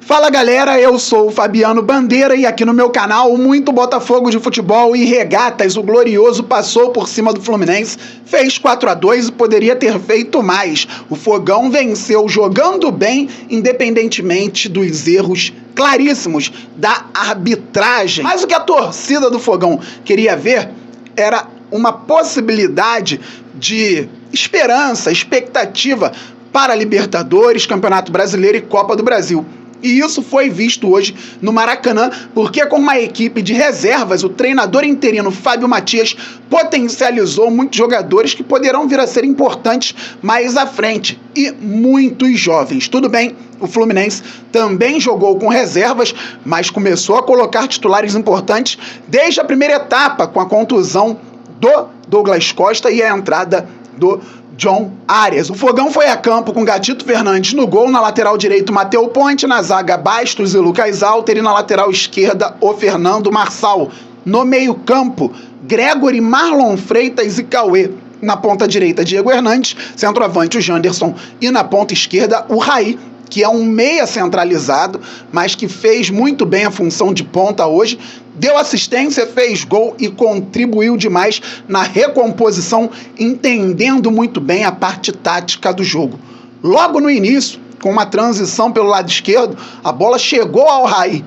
Fala galera, eu sou o Fabiano Bandeira e aqui no meu canal muito Botafogo de futebol e regatas. O Glorioso passou por cima do Fluminense, fez 4-2 e poderia ter feito mais. O Fogão venceu jogando bem, independentemente dos erros claríssimos da arbitragem. Mas o que a torcida do Fogão queria ver era uma possibilidade de esperança, expectativa para Libertadores, Campeonato Brasileiro e Copa do Brasil. E isso foi visto hoje no Maracanã, porque com uma equipe de reservas, o treinador interino Fábio Mathias potencializou muitos jogadores que poderão vir a ser importantes mais à frente, e muitos jovens. Tudo bem, o Fluminense também jogou com reservas, mas começou a colocar titulares importantes desde a primeira etapa, com a contusão do Douglas Costa e a entrada do John Arias. O Fogão foi a campo com Gatito Fernandes no gol, na lateral direito Matheus Ponte, na zaga Bastos e Lucas Alter e na lateral esquerda o Fernando Marçal. No meio campo, Gregory, Marlon Freitas e Cauê. Na ponta direita, Diego Hernandes, centroavante o Janderson e na ponta esquerda o Raí, que é um meia centralizado, mas que fez muito bem a função de ponta hoje, deu assistência, fez gol e contribuiu demais na recomposição, entendendo muito bem a parte tática do jogo. Logo no início, com uma transição pelo lado esquerdo, a bola chegou ao Raí,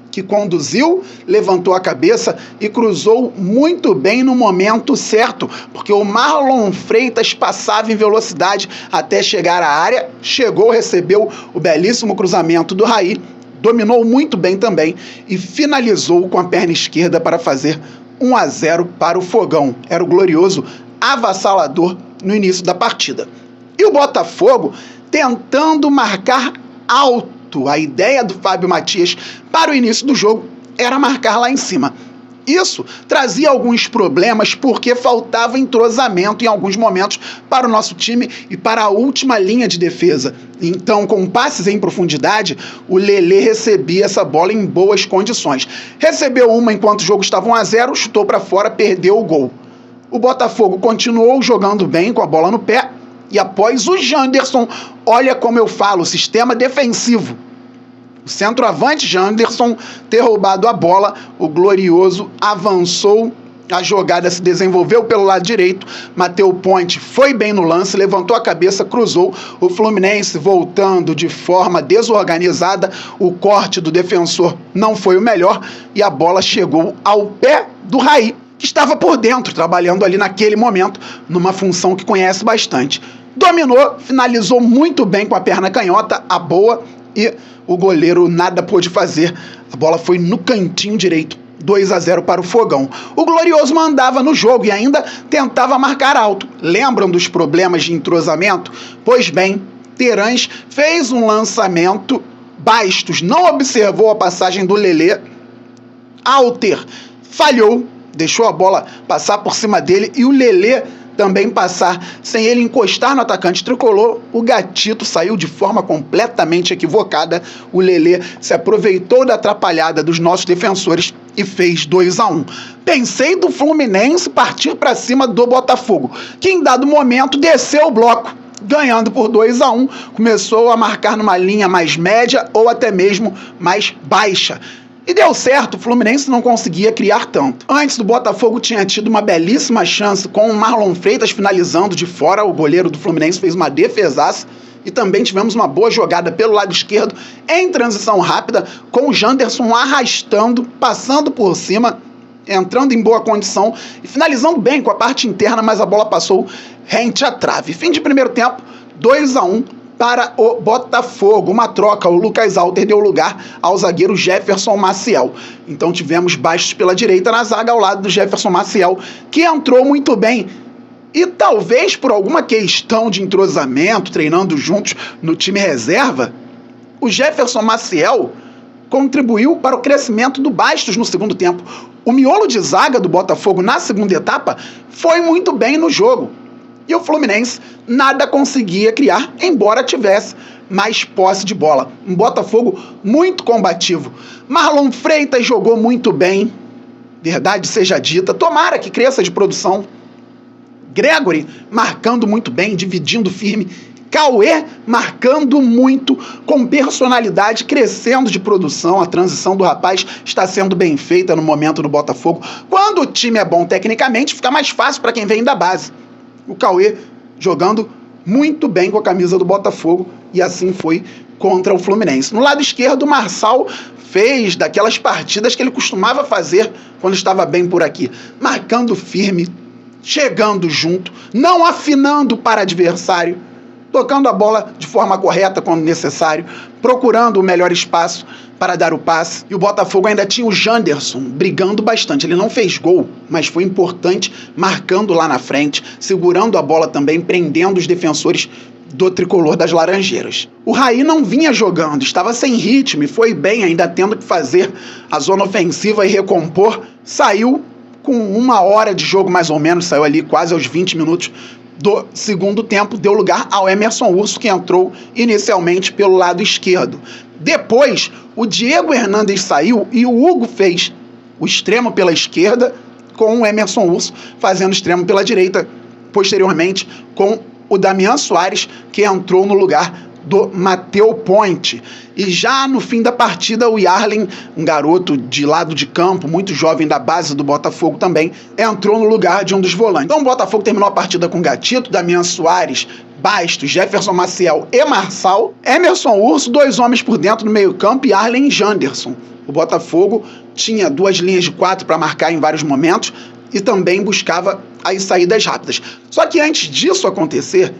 que conduziu, levantou a cabeça e cruzou muito bem no momento certo, porque o Marlon Freitas passava em velocidade até chegar à área, chegou, recebeu o belíssimo cruzamento do Raí, dominou muito bem também e finalizou com a perna esquerda para fazer 1-0 para o Fogão. Era o Glorioso avassalador no início da partida. E o Botafogo tentando marcar alto. A ideia do Fábio Mathias para o início do jogo era marcar lá em cima. Isso trazia alguns problemas porque faltava entrosamento em alguns momentos para o nosso time e para a última linha de defesa. Então, com passes em profundidade, o Lelê recebia essa bola em boas condições. Recebeu uma enquanto o jogo estava 1-0, chutou para fora, perdeu o gol. O Botafogo continuou jogando bem com a bola no pé e após o Janderson, olha como eu falo, sistema defensivo. O centroavante Janderson ter roubado a bola, o Glorioso avançou, a jogada se desenvolveu pelo lado direito, Matheus Ponte foi bem no lance, levantou a cabeça, cruzou, o Fluminense voltando de forma desorganizada, o corte do defensor não foi o melhor e a bola chegou ao pé do Raí, que estava por dentro, trabalhando ali naquele momento, numa função que conhece bastante. Dominou, finalizou muito bem com a perna canhota, a boa, e o goleiro nada pôde fazer. A bola foi no cantinho direito, 2-0 para o Fogão. O Glorioso mandava no jogo e ainda tentava marcar alto. Lembram dos problemas de entrosamento? Pois bem, Terãs fez um lançamento, Bastos não observou a passagem do Lelê, Alter falhou, deixou a bola passar por cima dele e o Lelê também passar sem ele encostar no atacante tricolor. O Gatito saiu de forma completamente equivocada. O Lelê se aproveitou da atrapalhada dos nossos defensores e fez 2-1. Pensei do Fluminense partir para cima do Botafogo, que em dado momento desceu o bloco, ganhando por 2-1, começou a marcar numa linha mais média ou até mesmo mais baixa. E deu certo, o Fluminense não conseguia criar tanto. Antes, o Botafogo tinha tido uma belíssima chance com o Marlon Freitas finalizando de fora. O goleiro do Fluminense fez uma defesaça. E também tivemos uma boa jogada pelo lado esquerdo em transição rápida, com o Janderson arrastando, passando por cima, entrando em boa condição e finalizando bem com a parte interna, mas a bola passou rente à trave. Fim de primeiro tempo, 2-1. Para o Botafogo, uma troca, o Lucas Alter deu lugar ao zagueiro Jefferson Maciel. Então tivemos Bastos pela direita na zaga ao lado do Jefferson Maciel, que entrou muito bem. E talvez por alguma questão de entrosamento, treinando juntos no time reserva, o Jefferson Maciel contribuiu para o crescimento do Bastos no segundo tempo. O miolo de zaga do Botafogo na segunda etapa foi muito bem no jogo. E o Fluminense nada conseguia criar, embora tivesse mais posse de bola. Um Botafogo muito combativo. Marlon Freitas jogou muito bem, verdade seja dita, tomara que cresça de produção. Gregory marcando muito bem, dividindo firme Cauê marcando muito, com personalidade, crescendo de produção. A transição do rapaz está sendo bem feita no momento no Botafogo. Quando o time é bom tecnicamente, fica mais fácil para quem vem da base. O Cauê jogando muito bem com a camisa do Botafogo, e assim foi contra o Fluminense. No lado esquerdo, o Marçal fez daquelas partidas que ele costumava fazer quando estava bem por aqui, marcando firme, chegando junto, não afinando para adversário, tocando a bola de forma correta quando necessário, procurando o melhor espaço para dar o passe. E o Botafogo ainda tinha o Janderson brigando bastante. Ele não fez gol, mas foi importante, marcando lá na frente, segurando a bola também, prendendo os defensores do tricolor das Laranjeiras. O Raí não vinha jogando, estava sem ritmo e foi bem, ainda tendo que fazer a zona ofensiva e recompor. Saiu com 1 hora de jogo mais ou menos, saiu ali quase aos 20 minutos do segundo tempo, deu lugar ao Emerson Urso, que entrou inicialmente pelo lado esquerdo. Depois, o Diego Hernandes saiu e o Hugo fez o extremo pela esquerda, com o Emerson Urso fazendo o extremo pela direita, posteriormente com o Damian Soares, que entrou no lugar do Matheus Ponte. E já no fim da partida, o Yarlen, um garoto de lado de campo, muito jovem da base do Botafogo também, entrou no lugar de um dos volantes. Então o Botafogo terminou a partida com Gatito, Damian Soares, Bastos, Jefferson Maciel e Marçal, Emerson Urso, 2 homens por dentro no meio campo, e Yarlen e Janderson. O Botafogo tinha 2 linhas de 4 para marcar em vários momentos e também buscava as saídas rápidas. Só que antes disso acontecer,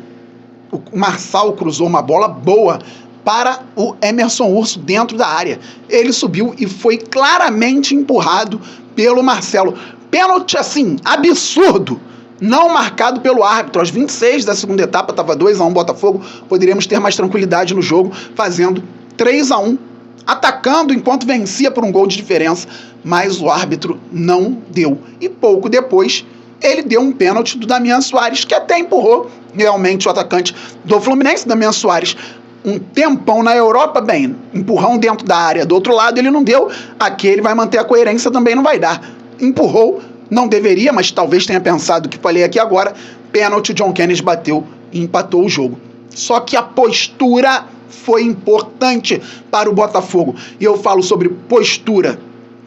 o Marçal cruzou uma bola boa para o Emerson Urso dentro da área. Ele subiu e foi claramente empurrado pelo Marcelo. Pênalti assim, absurdo, não marcado pelo árbitro. Aos 26 da segunda etapa, estava 2-1 Botafogo, poderíamos ter mais tranquilidade no jogo, fazendo 3-1, atacando enquanto vencia por um gol de diferença, mas o árbitro não deu. E pouco depois, ele deu um pênalti do Damian Soares, que até empurrou realmente o atacante do Fluminense. Damian Soares, um tempão na Europa, bem, empurrão dentro da área do outro lado ele não deu, aqui ele vai manter a coerência, também não vai dar. Empurrou, não deveria, mas talvez tenha pensado o que falei aqui agora, pênalti, o John Kennedy bateu e empatou o jogo. Só que a postura foi importante para o Botafogo, e eu falo sobre postura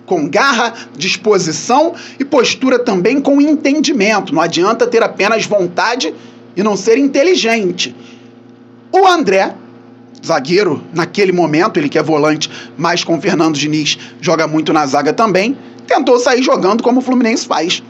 com garra, disposição e postura também com entendimento. Não adianta ter apenas vontade e não ser inteligente. O André, zagueiro, naquele momento, ele que é volante, mas com o Fernando Diniz joga muito na zaga também, tentou sair jogando como o Fluminense faz.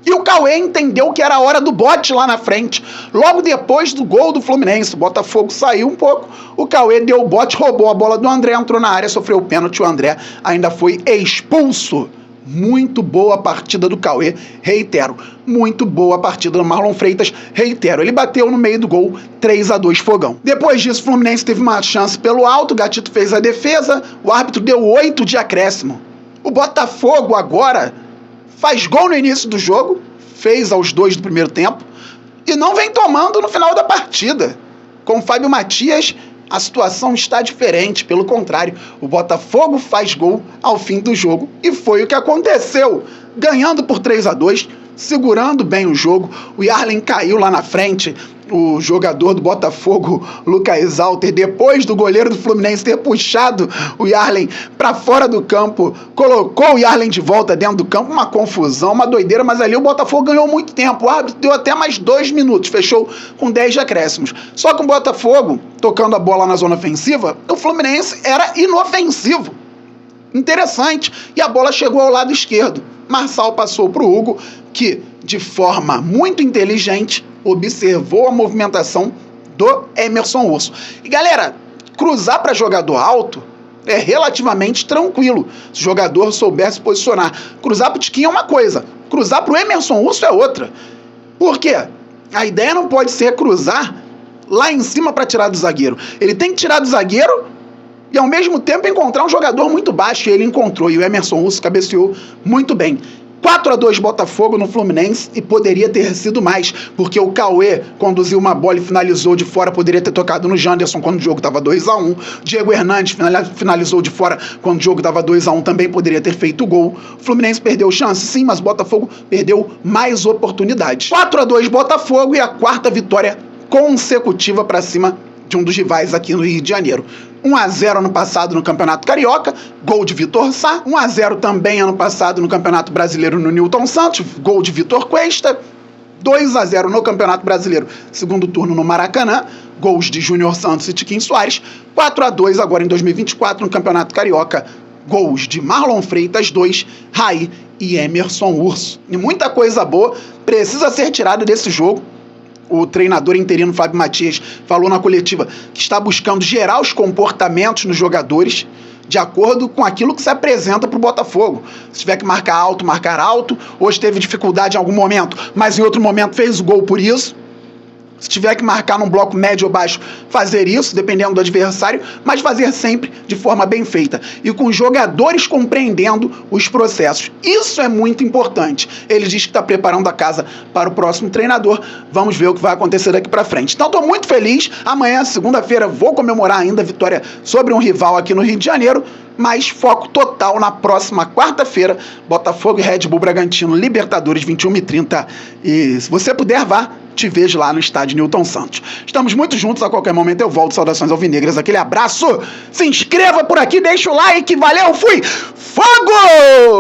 E o Cauê entendeu que era a hora do bote lá na frente. Logo depois do gol do Fluminense, o Botafogo saiu um pouco, o Cauê deu o bote, roubou a bola do André, entrou na área, sofreu o pênalti, o André ainda foi expulso. Muito boa partida do Cauê, reitero. Muito boa partida do Marlon Freitas, reitero. Ele bateu no meio do gol, 3-2 Fogão. Depois disso, o Fluminense teve uma chance pelo alto, o Gatito fez a defesa, o árbitro deu 8 de acréscimo. O Botafogo agora faz gol no início do jogo, fez aos 2 do primeiro tempo, e não vem tomando no final da partida. Com o Fábio Matias, a situação está diferente, pelo contrário, o Botafogo faz gol ao fim do jogo, e foi o que aconteceu, ganhando por 3-2, segurando bem o jogo. O Yarlen caiu lá na frente, o jogador do Botafogo, Lucas Alter, depois do goleiro do Fluminense ter puxado o Yarlen para fora do campo, colocou o Yarlen de volta dentro do campo, uma confusão, uma doideira, mas ali o Botafogo ganhou muito tempo, o árbitro deu até mais 2 minutos, fechou com 10 de acréscimos. Só que o Botafogo, tocando a bola na zona ofensiva, o Fluminense era inofensivo. Interessante, e a bola chegou ao lado esquerdo. Marçal passou para o Hugo, que, de forma muito inteligente, observou a movimentação do Emerson Urso. E galera, cruzar para jogador alto é relativamente tranquilo, se o jogador souber se posicionar. Cruzar para o Tiquinho é uma coisa, cruzar para o Emerson Urso é outra. Por quê? A ideia não pode ser cruzar lá em cima para tirar do zagueiro. Ele tem que tirar do zagueiro e ao mesmo tempo encontrar um jogador muito baixo, e ele encontrou, e o Emerson Urso cabeceou muito bem. 4-2 Botafogo no Fluminense, e poderia ter sido mais, porque o Cauê conduziu uma bola e finalizou de fora, poderia ter tocado no Janderson quando o jogo estava 2-1, Diego Hernandes finalizou de fora quando o jogo estava 2-1, também poderia ter feito o gol. O Fluminense perdeu chance, sim, mas o Botafogo perdeu mais oportunidades. 4-2 Botafogo, e a 4ª vitória consecutiva para cima de um dos rivais aqui no Rio de Janeiro. 1-0 ano passado no Campeonato Carioca, gol de Vitor Sá. 1-0 também ano passado no Campeonato Brasileiro no Newton Santos, gol de Vitor Cuesta. 2-0 no Campeonato Brasileiro, segundo turno no Maracanã, gols de Júnior Santos e Tiquinho Soares. 4-2 agora em 2024 no Campeonato Carioca, gols de Marlon Freitas 2, Raí e Emerson Urso. E muita coisa boa precisa ser tirada desse jogo. O treinador interino Fábio Matias falou na coletiva que está buscando gerar os comportamentos nos jogadores de acordo com aquilo que se apresenta para o Botafogo. Se tiver que marcar alto, marcar alto. Hoje teve dificuldade em algum momento, mas em outro momento fez o gol por isso. Se tiver que marcar num bloco médio ou baixo, fazer isso, dependendo do adversário, mas fazer sempre de forma bem feita. E com jogadores compreendendo os processos. Isso é muito importante. Ele diz que está preparando a casa para o próximo treinador. Vamos ver o que vai acontecer daqui para frente. Então estou muito feliz. Amanhã, segunda-feira, vou comemorar ainda a vitória sobre um rival aqui no Rio de Janeiro. Mas foco total na próxima quarta-feira, Botafogo e Red Bull Bragantino, Libertadores, 21h30. E se você puder, vá, te vejo lá no estádio Newton Santos. Estamos muito juntos, a qualquer momento eu volto. Saudações alvinegras, aquele abraço. Se inscreva por aqui, deixa o like, valeu, fui, fogo!